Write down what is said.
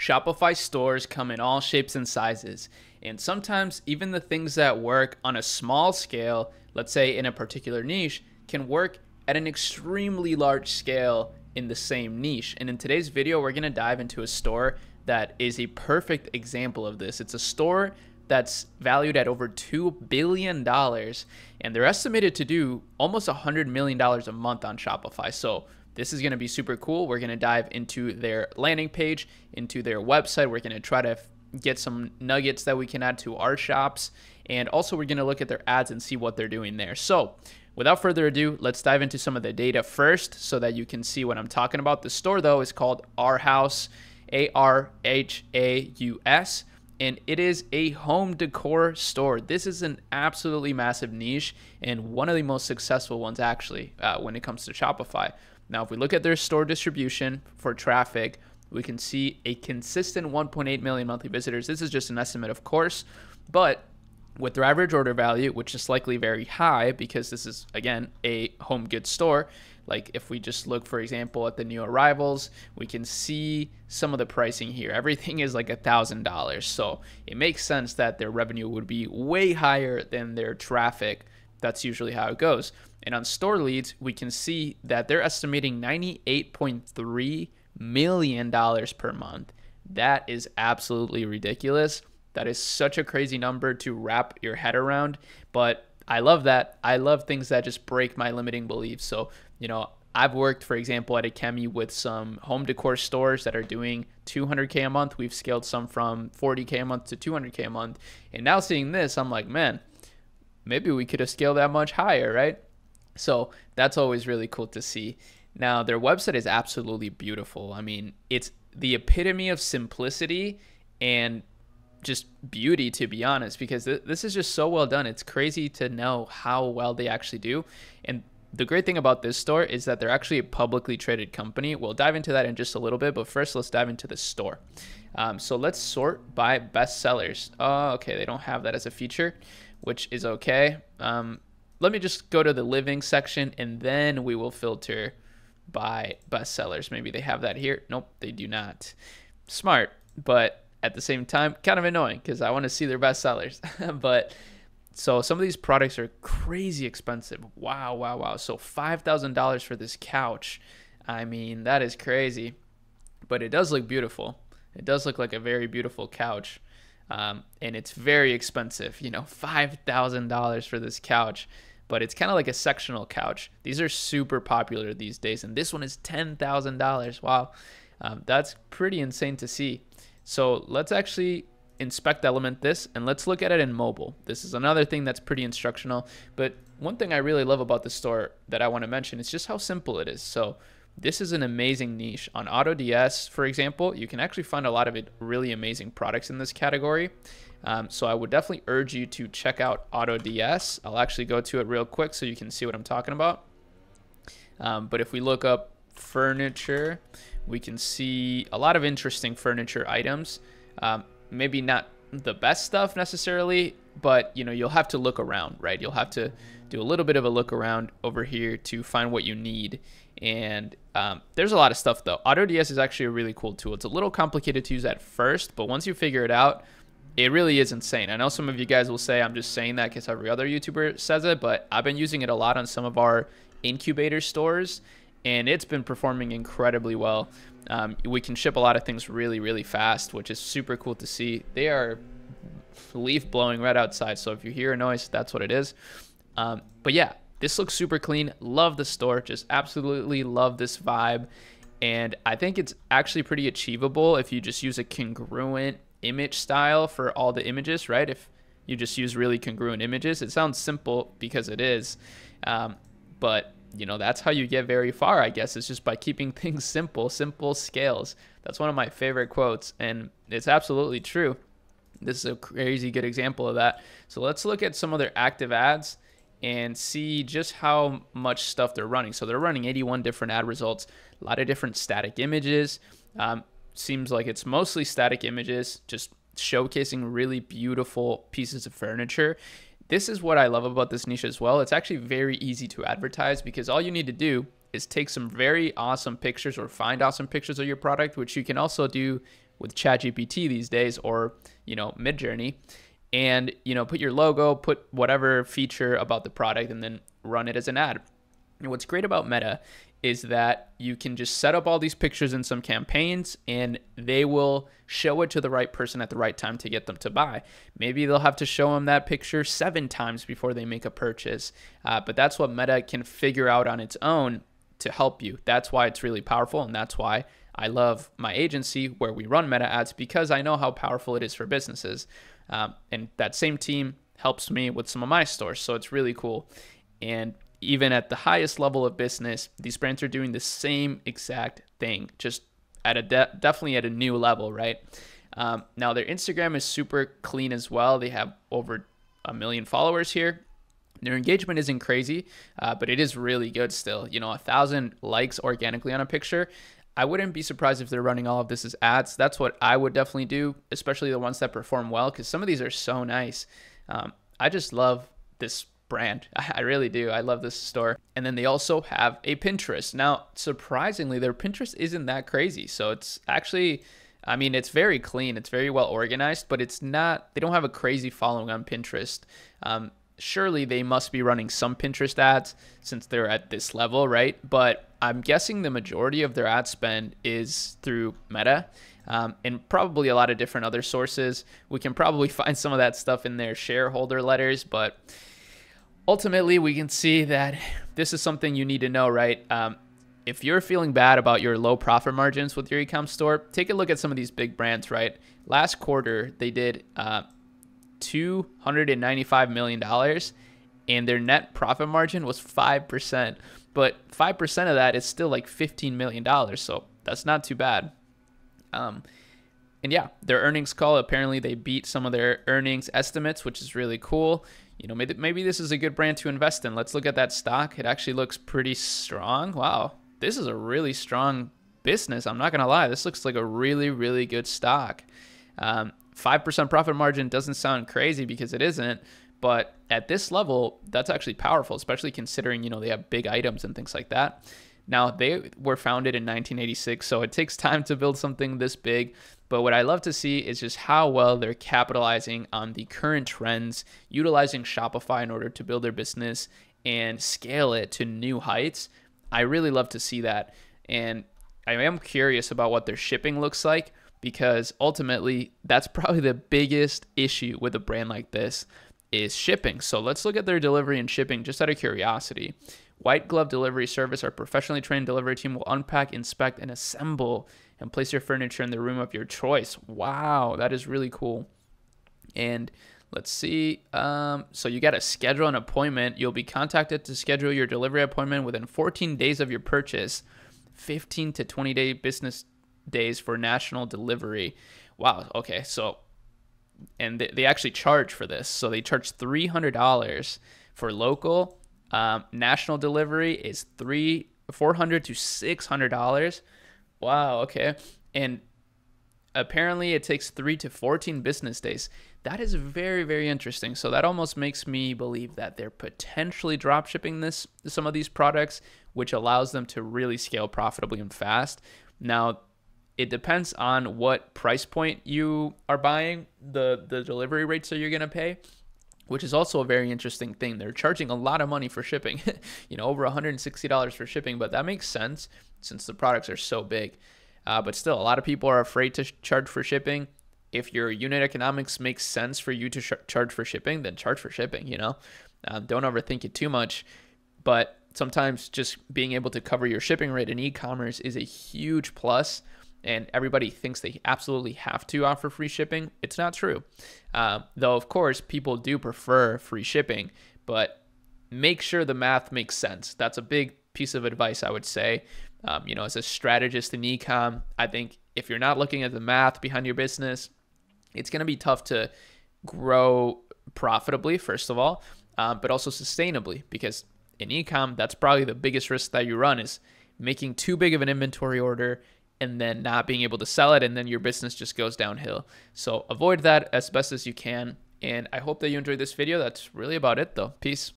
Shopify stores come in all shapes and sizes, and sometimes even the things that work on a small scale, let's say in a particular niche, can work at an extremely large scale in the same niche. And in today's video, we're going to dive into a store that is a perfect example of this. It's a store that's valued at over $2 billion, and they're estimated to do almost $100 million a month on Shopify. So this is going to be super cool. We're going to dive into their landing page, into their website. We're going to try to get some nuggets that we can add to our shops. And also we're going to look at their ads and see what they're doing there. So without further ado, let's dive into some of the data first so that you can see what I'm talking about. The store, though, is called Arhaus, Arhaus, and it is a home decor store. This is an absolutely massive niche and one of the most successful ones, actually, when it comes to Shopify. Now, if we look at their store distribution for traffic, we can see a consistent 1.8 million monthly visitors. This is just an estimate, of course, but with their average order value, which is likely very high because this is, again, a home goods store. Like if we just look, for example, at the new arrivals, we can see some of the pricing here. Everything is like $1,000. So it makes sense that their revenue would be way higher than their traffic. That's usually how it goes. And on store leads, we can see that they're estimating $98.3 million per month. That is absolutely ridiculous. That is such a crazy number to wrap your head around. But I love that. I love things that just break my limiting beliefs. So, I've worked, for example, at Akemi with some home decor stores that are doing $200K a month. We've scaled some from $40K a month to $200K a month. And now seeing this, I'm like, man, maybe we could have scaled that much higher, right? So that's always really cool to see. Now, their website is absolutely beautiful. I mean, it's the epitome of simplicity and just beauty, to be honest, because this is just so well done. It's crazy to know how well they actually do. And the great thing about this store is that they're actually a publicly traded company. We'll dive into that in just a little bit, but first let's dive into the store. So let's sort by best sellers. Oh, okay, they don't have that as a feature, which is okay. Let me just go to the living section and then we will filter by best sellers. Maybe they have that here. Nope, they do not. Smart, but at the same time, kind of annoying because I want to see their best sellers. But so some of these products are crazy expensive. Wow. So $5,000 for this couch. I mean, that is crazy, but it does look beautiful. It does look like a very beautiful couch. And it's very expensive, $5,000 for this couch, but it's kind of like a sectional couch. These are super popular these days. And this one is $10,000. Wow. That's pretty insane to see. So let's actually inspect element this and let's look at it in mobile. This is another thing that's pretty instructional, but one thing I really love about the store that I want to mention is just how simple it is. So this is an amazing niche. On AutoDS, for example, you can actually find a lot of really amazing products in this category. So I would definitely urge you to check out AutoDS. I'll actually go to it real quick so you can see what I'm talking about. But if we look up furniture, we can see a lot of interesting furniture items. Maybe not the best stuff necessarily, but you'll have to look around, right? You'll have to do a little bit of a look around over here to find what you need. And there's a lot of stuff though. AutoDS is actually a really cool tool. It's a little complicated to use at first, but once you figure it out, it really is insane. I know some of you guys will say I'm just saying that because every other YouTuber says it, but I've been using it a lot on some of our incubator stores, and it's been performing incredibly well. We can ship a lot of things really, really fast, which is super cool to see. They are leaf blowing right outside, so if you hear a noise, that's what it is. But yeah, this looks super clean. Love the store. Just absolutely love this vibe. And I think it's actually pretty achievable if you just use a congruent image style for all the images, right? If you just use really congruent images, it sounds simple because it is. But that's how you get very far, I guess. It's just by keeping things simple scales. That's one of my favorite quotes, and it's absolutely true. This is a crazy good example of that. So let's look at some of their active ads and see just how much stuff they're running. So they're running 81 different ad results, a lot of different static images. Seems like it's mostly static images, just showcasing really beautiful pieces of furniture. This is what I love about this niche as well. It's actually very easy to advertise because all you need to do is take some very awesome pictures or find awesome pictures of your product, which you can also do with ChatGPT these days, or, Midjourney, and, put your logo, put whatever feature about the product, and then run it as an ad. And what's great about Meta is that you can just set up all these pictures in some campaigns and they will show it to the right person at the right time to get them to buy. Maybe they'll have to show them that picture 7 times before they make a purchase. But that's what Meta can figure out on its own to help you. That's why it's really powerful. And that's why I love my agency where we run Meta ads, because I know how powerful it is for businesses. And that same team helps me with some of my stores. So it's really cool. And even at the highest level of business, these brands are doing the same exact thing, just at a definitely at a new level, right? Now their Instagram is super clean as well. They have over 1 million followers here. Their engagement isn't crazy, but it is really good still. 1,000 likes organically on a picture. I wouldn't be surprised if they're running all of this as ads. That's what I would definitely do, especially the ones that perform well, because some of these are so nice. I just love this brand. I really do. I love this store. And then they also have a Pinterest. Now, surprisingly, their Pinterest isn't that crazy. So it's actually, it's very clean. It's very well organized, but it's not, they don't have a crazy following on Pinterest. Surely they must be running some Pinterest ads since they're at this level, right? But I'm guessing the majority of their ad spend is through Meta. And probably a lot of different other sources. We can probably find some of that stuff in their shareholder letters, but ultimately, we can see that this is something you need to know, right? If you're feeling bad about your low profit margins with your e-com store, take a look at some of these big brands, right? Last quarter, they did $295 million, and their net profit margin was 5%. But 5% of that is still like $15 million, so that's not too bad. And yeah, their earnings call, apparently they beat some of their earnings estimates, which is really cool. Maybe this is a good brand to invest in. Let's look at that stock. It actually looks pretty strong. Wow, this is a really strong business. I'm not going to lie. This looks like a really, really good stock. 5% profit margin doesn't sound crazy because it isn't. But at this level, that's actually powerful, especially considering, they have big items and things like that. Now, they were founded in 1986, so it takes time to build something this big. But what I love to see is just how well they're capitalizing on the current trends, utilizing Shopify in order to build their business and scale it to new heights. I really love to see that. And I am curious about what their shipping looks like, because ultimately that's probably the biggest issue with a brand like this is shipping. So let's look at their delivery and shipping just out of curiosity. White glove delivery service. Our professionally trained delivery team will unpack, inspect, and assemble and place your furniture in the room of your choice. Wow, that is really cool. And let's see. So you got to schedule an appointment. You'll be contacted to schedule your delivery appointment within 14 days of your purchase. 15 to 20 day business days for national delivery. Wow. Okay. So, and they actually charge for this. So they charge $300 for local. National delivery is $400 to $600. Wow. Okay. And apparently it takes 3 to 14 business days. That is very, very interesting. So that almost makes me believe that they're potentially drop shipping some of these products, which allows them to really scale profitably and fast. Now, it depends on what price point you are buying, the delivery rates that you're going to pay, which is also a very interesting thing. They're charging a lot of money for shipping, over $160 for shipping, but that makes sense since the products are so big. But still, a lot of people are afraid to charge for shipping. If your unit economics makes sense for you to charge for shipping, then charge for shipping, Don't overthink it too much. But sometimes just being able to cover your shipping rate in e-commerce is a huge plus. And everybody thinks they absolutely have to offer free shipping. It's not true. Though, of course, people do prefer free shipping, but make sure the math makes sense. That's a big piece of advice, I would say. As a strategist in e-com, I think if you're not looking at the math behind your business, it's going to be tough to grow profitably, first of all, but also sustainably, because in e-com, that's probably the biggest risk that you run is making too big of an inventory order and then not being able to sell it, and then your business just goes downhill. So avoid that as best as you can. And I hope that you enjoyed this video. That's really about it, though. Peace.